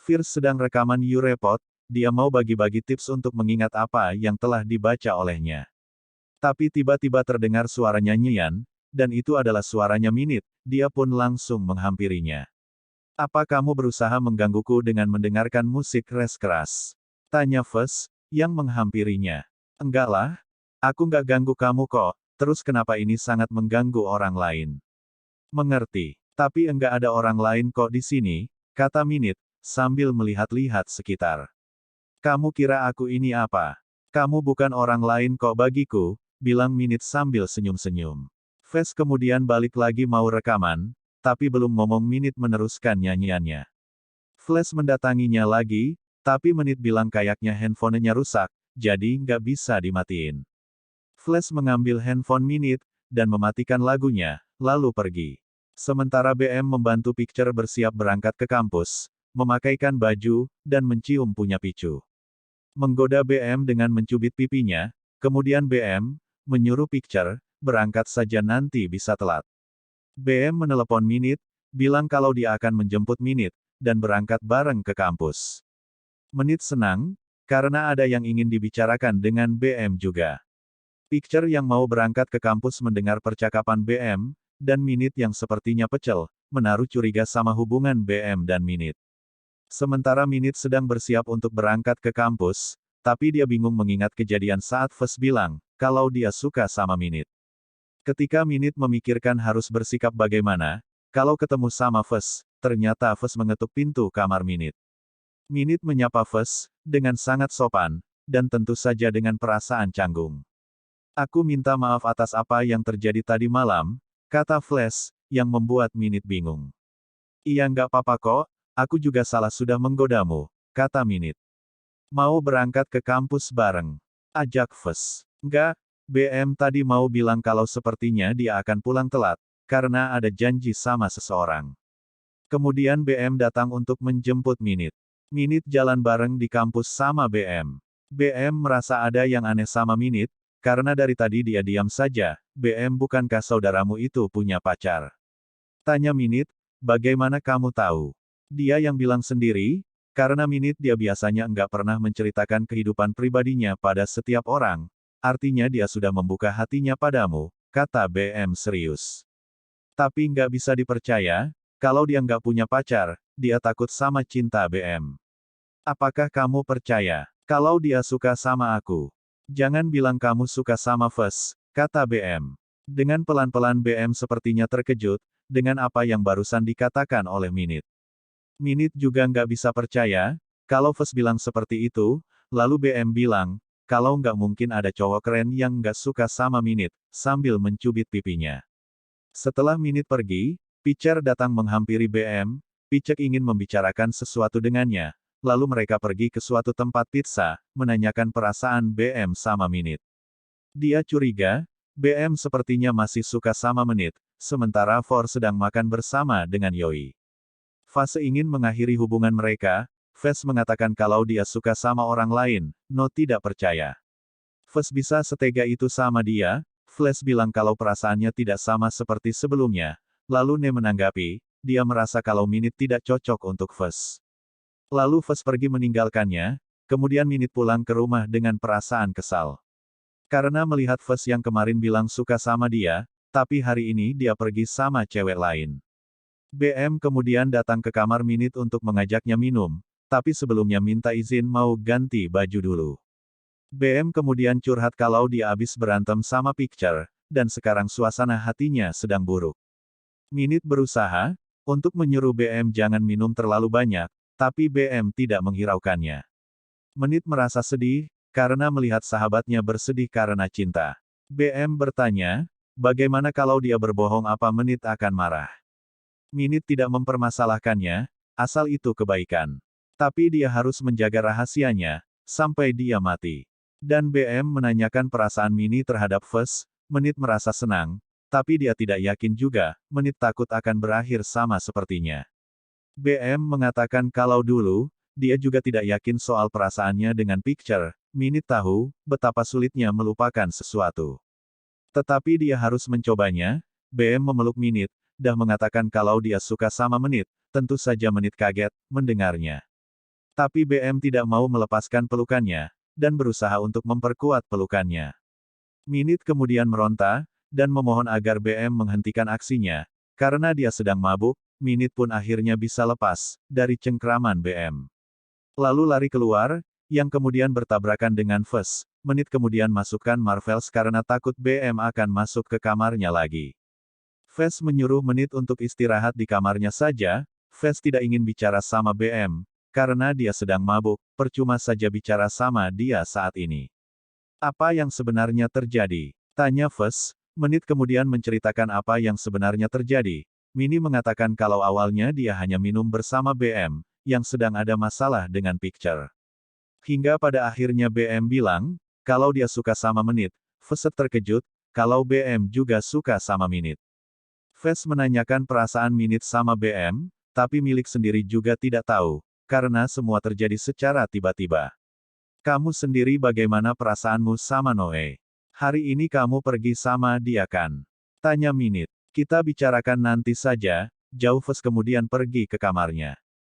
Fierce sedang rekaman You Report, dia mau bagi-bagi tips untuk mengingat apa yang telah dibaca olehnya. Tapi tiba-tiba terdengar suara nyanyian, dan itu adalah suaranya Minute, dia pun langsung menghampirinya. Apa kamu berusaha menggangguku dengan mendengarkan musik res keras? Tanya Fes, yang menghampirinya. Enggak lah, aku nggak ganggu kamu kok, terus kenapa ini sangat mengganggu orang lain? Mengerti, tapi enggak ada orang lain kok di sini, kata Minute, sambil melihat-lihat sekitar. Kamu kira aku ini apa? Kamu bukan orang lain kok bagiku, bilang Minute sambil senyum-senyum. Fes kemudian balik lagi mau rekaman, tapi belum ngomong Minute meneruskan nyanyiannya. Flash mendatanginya lagi, tapi Minute bilang kayaknya handphonenya rusak, jadi nggak bisa dimatiin. Flash mengambil handphone Minute, dan mematikan lagunya, lalu pergi. Sementara BM membantu Picture bersiap berangkat ke kampus, memakaikan baju, dan mencium punya picu. Menggoda BM dengan mencubit pipinya, kemudian BM menyuruh Picture, berangkat saja nanti bisa telat. BM menelepon Minute, bilang kalau dia akan menjemput Minute, dan berangkat bareng ke kampus. Minute senang, karena ada yang ingin dibicarakan dengan BM juga. Picture yang mau berangkat ke kampus mendengar percakapan BM, dan Minute yang sepertinya pecel, menaruh curiga sama hubungan BM dan Minute. Sementara Minute sedang bersiap untuk berangkat ke kampus, tapi dia bingung mengingat kejadian saat Fes bilang, kalau dia suka sama Minute. Ketika Minute memikirkan harus bersikap bagaimana, kalau ketemu sama Fes, ternyata Fes mengetuk pintu kamar Minute. Minute menyapa Fes, dengan sangat sopan, dan tentu saja dengan perasaan canggung. Aku minta maaf atas apa yang terjadi tadi malam, kata Flash, yang membuat Minute bingung. Iya nggak apa-apa kok, aku juga salah sudah menggodamu, kata Minute. Mau berangkat ke kampus bareng? Ajak Fes. Nggak, BM tadi mau bilang kalau sepertinya dia akan pulang telat, karena ada janji sama seseorang. Kemudian BM datang untuk menjemput Minute. Minute jalan bareng di kampus sama BM. BM merasa ada yang aneh sama Minute, karena dari tadi dia diam saja. BM bukankah saudaramu itu punya pacar? Tanya Minute, bagaimana kamu tahu? Dia yang bilang sendiri, karena Minute dia biasanya enggak pernah menceritakan kehidupan pribadinya pada setiap orang. Artinya dia sudah membuka hatinya padamu, kata BM serius. Tapi nggak bisa dipercaya, kalau dia nggak punya pacar, dia takut sama cinta BM. Apakah kamu percaya, kalau dia suka sama aku? Jangan bilang kamu suka sama Fes, kata BM. Dengan pelan-pelan BM sepertinya terkejut, dengan apa yang barusan dikatakan oleh Minute. Minute juga nggak bisa percaya, kalau Fes bilang seperti itu, lalu BM bilang, kalau nggak mungkin ada cowok keren yang nggak suka sama Minute, sambil mencubit pipinya. Setelah Minute pergi, Picture datang menghampiri BM, Picture ingin membicarakan sesuatu dengannya, lalu mereka pergi ke suatu tempat pizza, menanyakan perasaan BM sama Minute. Dia curiga, BM sepertinya masih suka sama Minute, sementara For sedang makan bersama dengan Yoi. Fase ingin mengakhiri hubungan mereka, Fes mengatakan kalau dia suka sama orang lain, No tidak percaya. Fes bisa setega itu sama dia, Flash bilang kalau perasaannya tidak sama seperti sebelumnya, lalu Ne menanggapi, dia merasa kalau Minute tidak cocok untuk Fes. Lalu Fes pergi meninggalkannya, kemudian Minute pulang ke rumah dengan perasaan kesal. Karena melihat Fes yang kemarin bilang suka sama dia, tapi hari ini dia pergi sama cewek lain. BM kemudian datang ke kamar Minute untuk mengajaknya minum, tapi sebelumnya minta izin mau ganti baju dulu. BM kemudian curhat kalau dia habis berantem sama Picture, dan sekarang suasana hatinya sedang buruk. Minute berusaha untuk menyuruh BM jangan minum terlalu banyak, tapi BM tidak menghiraukannya. Minute merasa sedih, karena melihat sahabatnya bersedih karena cinta. BM bertanya, bagaimana kalau dia berbohong apa Minute akan marah? Minute tidak mempermasalahkannya, asal itu kebaikan. Tapi dia harus menjaga rahasianya, sampai dia mati. Dan BM menanyakan perasaan Minnie terhadap Fes, Minute merasa senang, tapi dia tidak yakin juga, Minute takut akan berakhir sama sepertinya. BM mengatakan kalau dulu, dia juga tidak yakin soal perasaannya dengan Picture, Minute tahu, betapa sulitnya melupakan sesuatu. Tetapi dia harus mencobanya, BM memeluk Minute, dan mengatakan kalau dia suka sama Minute, tentu saja Minute kaget, mendengarnya. Tapi BM tidak mau melepaskan pelukannya, dan berusaha untuk memperkuat pelukannya. Minute kemudian meronta, dan memohon agar BM menghentikan aksinya. Karena dia sedang mabuk, Minute pun akhirnya bisa lepas dari cengkraman BM. Lalu lari keluar, yang kemudian bertabrakan dengan Fuzz. Menit kemudian masukkan Marvels karena takut BM akan masuk ke kamarnya lagi. Fuzz menyuruh Menit untuk istirahat di kamarnya saja. Fuzz tidak ingin bicara sama BM, karena dia sedang mabuk, percuma saja bicara sama dia saat ini. Apa yang sebenarnya terjadi? Tanya Fuzz. Menit kemudian menceritakan apa yang sebenarnya terjadi. Minnie mengatakan kalau awalnya dia hanya minum bersama BM, yang sedang ada masalah dengan Picture. Hingga pada akhirnya BM bilang, kalau dia suka sama Menit. Fuzz terkejut, kalau BM juga suka sama Minute. Fuzz menanyakan perasaan Minute sama BM, tapi milik sendiri juga tidak tahu, karena semua terjadi secara tiba-tiba. Kamu sendiri bagaimana perasaanmu sama Noe? Hari ini kamu pergi sama dia kan? Tanya Minute. Kita bicarakan nanti saja, jauh Fuzz kemudian pergi ke kamarnya.